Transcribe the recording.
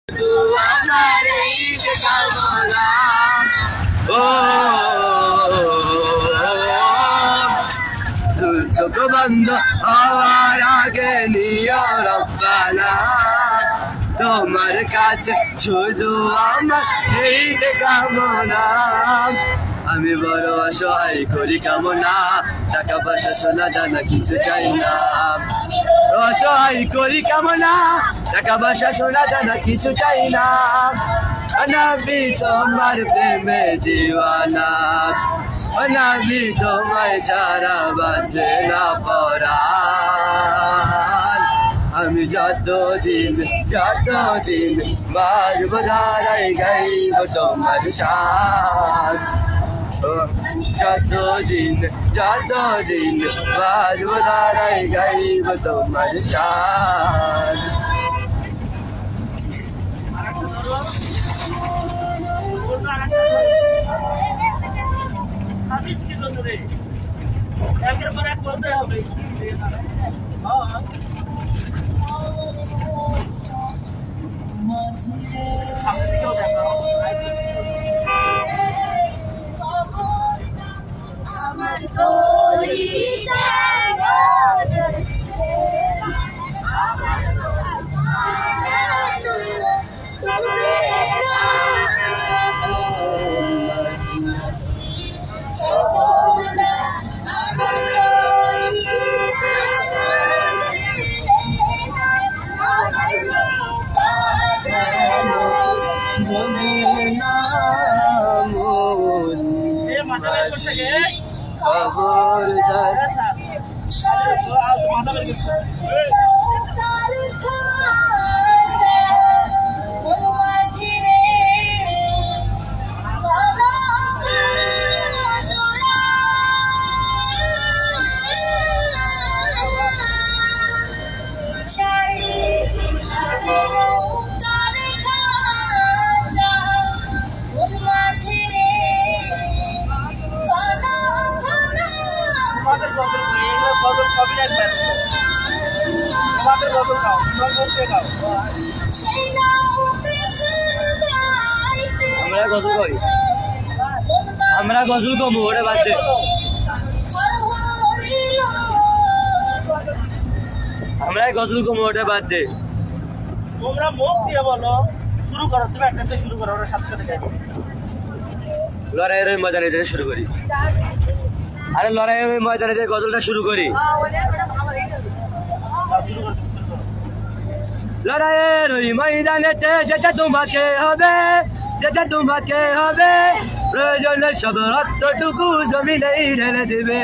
আমার ঈদ কামনা ও চোখ বন্ধ হওয়ার আগে নিও রব্বানা তোমার কাছে শুধু আমার ঈদ কামনা আমি বড় অসহায় করি কামনা টাকা পয়সা সোনা দানা কিছু চাই না অসহায় করি কামনা টাকা পয়সা সোনা দানা কিছু চাই না নবী তোমার প্রেমে দিওয়ানা নবী তোমায় ছাড়া বাঁচে না পরাণ আমি যতদিন বাজব ধারাই গাইব তোমার শান যতদিন বাজব ধারাই গাইব তোমার শান একের পর এক বলতে হবে সামনে দিকেও দেখো আমার তোরি খবরদার আমরা গজল করি আমরা গজল কমু ওটা বাদ দে আমরা গজল কমু ওটা বাদ দে তোমরা মুখ দিয়ে বলো শুরু করো তুমি একটা শুরু করো ওরা সাথে সাথে গাইবো লড়াইয়ের ওই ময়দানে থেকে শুরু করি আরে লড়াইয়ের ওই ময়দানে থেকে গজলটা শুরু করি লড়াইয়ের ওই ময়দানেতে যেটা তোমাকে হবে প্রয়োজনে সব রক্তটুকু জমিনেই ঢেলে দেবে